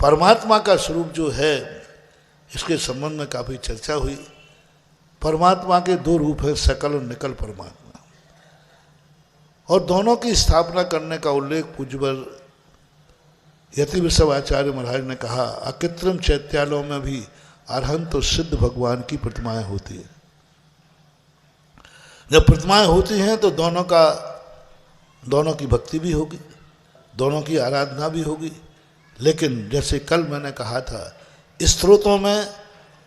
परमात्मा का स्वरूप जो है इसके संबंध में काफ़ी चर्चा हुई। परमात्मा के दो रूप है, सकल और निकल परमात्मा, और दोनों की स्थापना करने का उल्लेख पूज्यवर यति विश्व आचार्य महाराज ने कहा, अकृत्रिम चैत्यालयों में भी अरहंत और सिद्ध भगवान की प्रतिमाएं होती है। जब प्रतिमाएं होती हैं तो दोनों की भक्ति भी होगी, दोनों की आराधना भी होगी। लेकिन जैसे कल मैंने कहा था, स्तोत्रों में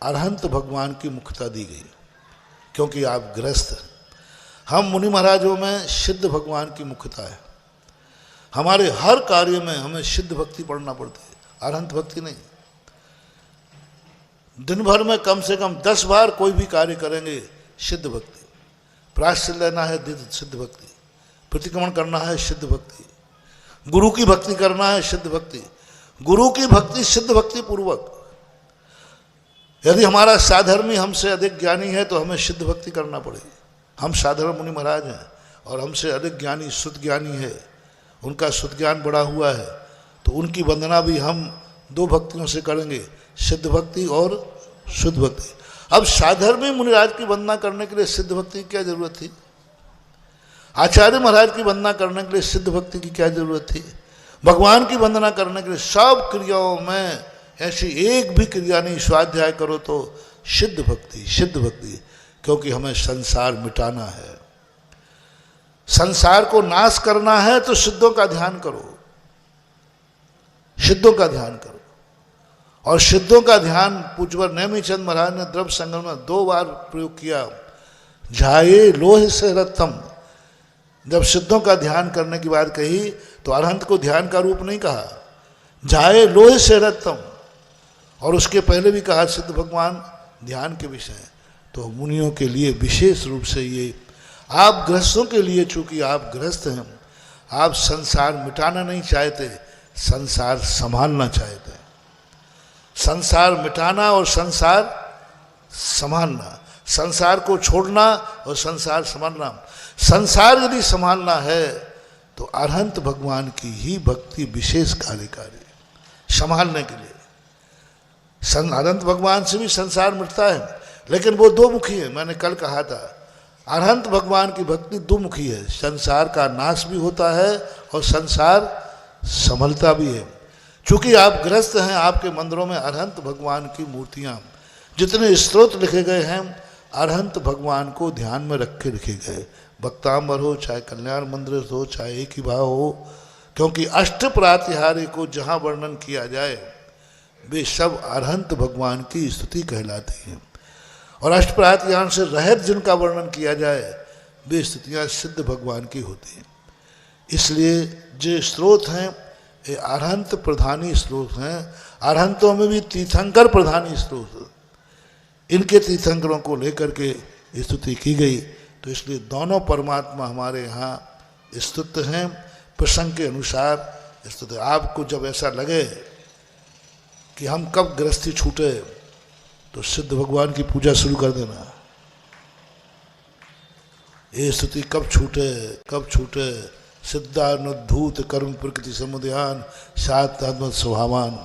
अरहंत भगवान की मुख्यता दी गई, क्योंकि आप गृहस्थ हैं। हम मुनि महाराजों में सिद्ध भगवान की मुख्यता है। हमारे हर कार्य में हमें सिद्ध भक्ति पढ़ना पड़ती है, अरहंत भक्ति नहीं। दिन भर में कम से कम 10 बार कोई भी कार्य करेंगे, सिद्ध भक्ति। प्रायश्चित लेना है, सिद्ध भक्ति। प्रतिक्रमण करना है, सिद्ध भक्ति। गुरु की भक्ति करना है, सिद्ध भक्ति। गुरु की भक्ति सिद्ध भक्ति पूर्वक। यदि हमारा साधर्मी हमसे अधिक ज्ञानी है तो हमें सिद्ध भक्ति करना पड़ेगी। हम साधारण मुनि महाराज हैं और हमसे अधिक ज्ञानी शुद्ध ज्ञानी है, उनका शुद्ध ज्ञान बढ़ा हुआ है, तो उनकी वंदना भी हम 2 भक्तियों से करेंगे, सिद्ध भक्ति और शुद्ध भक्ति। अब साधर्मी मुनिराज की वंदना करने के लिए सिद्ध भक्ति की क्या जरूरत थी? आचार्य महाराज की वंदना करने के लिए सिद्ध भक्ति की क्या जरूरत थी? भगवान की वंदना करने के लिए सब क्रियाओं में ऐसी एक भी क्रिया नहीं, स्वाध्याय करो तो सिद्ध भक्ति, सिद्ध भक्ति। क्योंकि हमें संसार मिटाना है, संसार को नाश करना है, तो सिद्धों का ध्यान करो, सिद्धों का ध्यान करो। और सिद्धों का ध्यान पूज्यवर नेमिचंद महाराज ने द्रव्य संगम में 2 बार प्रयोग किया, झाये लोह से रत्तम। जब सिद्धों का ध्यान करने की बात कही तो अरहंत को ध्यान का रूप नहीं कहा, झाये लोह से रत्तम। और उसके पहले भी कहा सिद्ध भगवान ध्यान के विषय। तो मुनियों के लिए विशेष रूप से ये, आप गृहस्थों के लिए, चूंकि आप गृहस्थ हैं, आप संसार मिटाना नहीं चाहते, संसार संभालना चाहते हैं। संसार मिटाना और संसार संभालना, संसार को छोड़ना और संसार संभालना। संसार यदि संभालना है तो अरहंत भगवान की ही भक्ति विशेष कार्यकारी संभालने के लिए। अरहंत भगवान से भी संसार मिटता है, लेकिन वो 2 मुखी है। मैंने कल कहा था, अरहंत भगवान की भक्ति 2 मुखी है, संसार का नाश भी होता है और संसार संभलता भी है। चूंकि आप गृहस्थ हैं, आपके मंदिरों में अरहंत भगवान की मूर्तियां, जितने स्तोत्र लिखे गए हैं अरहंत भगवान को ध्यान में रख के लिखे गए। भक्तांबर हो, चाहे कल्याण मंदिर हो, चाहे एक ही भाव हो, क्योंकि अष्ट प्रातिहार्य को जहाँ वर्णन किया जाए वे सब अरहंत भगवान की स्तुति कहलाती हैं। और अष्ट प्रातिहार्य से रहित जिनका वर्णन किया जाए वे स्तुतियाँ सिद्ध भगवान की होती हैं। इसलिए जो स्रोत हैं ये अरहंत प्रधानी स्रोत हैं। अरहंतों में भी तीर्थंकर प्रधानी स्रोत, इनके तीर्थंकरों को लेकर के स्तुति की गई। तो इसलिए दोनों परमात्मा हमारे यहाँ स्तुत हैं, प्रसंग के अनुसार स्तुत। आपको जब ऐसा लगे कि हम कब गृहस्थी छूटे तो सिद्ध भगवान की पूजा शुरू कर देना। ये स्तुति कब छूटे, सिद्धानुद्धूत कर्म प्रकृति समुदयान सात आत्म स्वभावान।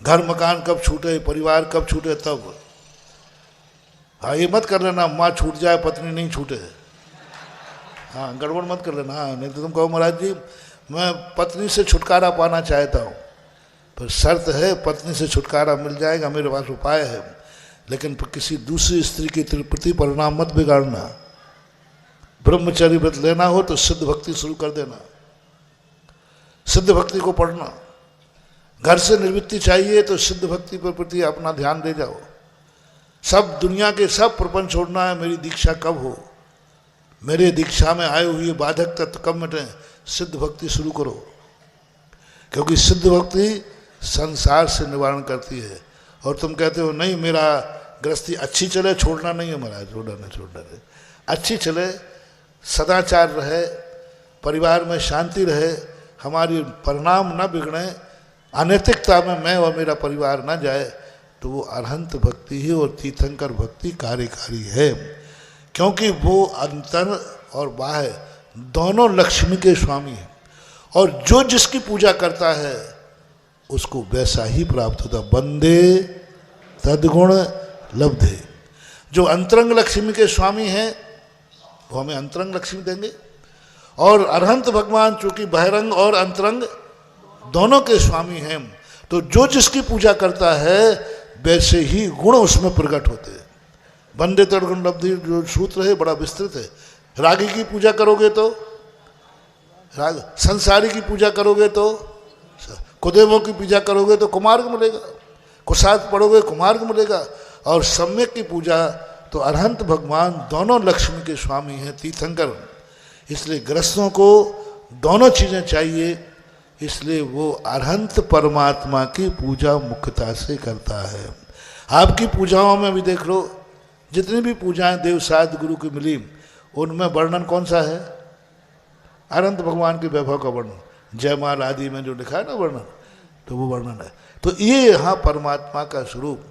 घर मकान कब छूटे, परिवार कब छूटे, तब। हाँ, ये मत कर लेना माँ छूट जाए पत्नी नहीं छूटे। हाँ, गड़बड़ मत कर लेना। हाँ, नहीं तो तुम कहो महाराज जी मैं पत्नी से छुटकारा पाना चाहता हूँ, पर शर्त है पत्नी से छुटकारा मिल जाएगा, मेरे पास उपाय है, लेकिन किसी दूसरी स्त्री के प्रति परिणाम मत बिगाड़ना। ब्रह्मचर्य व्रत लेना हो तो सिद्ध भक्ति शुरू कर देना, सिद्ध भक्ति को पढ़ना। घर से निवृत्ति चाहिए तो सिद्ध भक्ति पर प्रति अपना ध्यान दे जाओ। सब दुनिया के सब प्रपंच छोड़ना है, मेरी दीक्षा कब हो, मेरे दीक्षा में आए हुए बाधक तत्व कब मिटे, सिद्ध भक्ति शुरू करो। क्योंकि सिद्ध भक्ति संसार से निवारण करती है। और तुम कहते हो नहीं मेरा गृहस्थी अच्छी चले, छोड़ना नहीं है महाराज, छोड़ना नहीं, अच्छी चले, सदाचार रहे, परिवार में शांति रहे, हमारी परिणाम न बिगड़े, अनैतिकता में मैं और मेरा परिवार न जाए, तो वो अरहंत भक्ति ही और तीर्थंकर भक्ति कार्यकारी है। क्योंकि वो अंतर और बाह्य दोनों लक्ष्मी के स्वामी हैं। और जो जिसकी पूजा करता है उसको वैसा ही प्राप्त होता। वंदे तद्गुण लब्धे। जो अंतरंग लक्ष्मी के स्वामी हैं वो हमें अंतरंग लक्ष्मी देंगे, और अरहंत भगवान चूंकि बहिरंग और अंतरंग दोनों के स्वामी हैं, तो जो जिसकी पूजा करता है वैसे ही गुण उसमें प्रकट होते हैं। वंदे तद्गुण लब्धि जो सूत्र है बड़ा विस्तृत है। रागी की पूजा करोगे तो राग, संसारी की पूजा करोगे तो कुदेवों की पूजा करोगे तो कुमार्ग मिलेगा, कुसाद पढ़ोगे कुमार्ग मिलेगा, और सम्यक की पूजा तो अरहंत भगवान दोनों लक्ष्मी के स्वामी हैं, तीर्थंकर। इसलिए गृहस्थों को दोनों चीज़ें चाहिए, इसलिए वो अरहंत परमात्मा की पूजा मुख्यता से करता है। आपकी पूजाओं में भी देख लो, जितनी भी पूजाएं देव साध गुरु की मिली उनमें वर्णन कौन सा है? अनंत भगवान के वैभव का वर्णन, जयमाल आदि में जो लिखा है ना वर्णन, तो वो वर्णन है। तो ये यहाँ परमात्मा का स्वरूप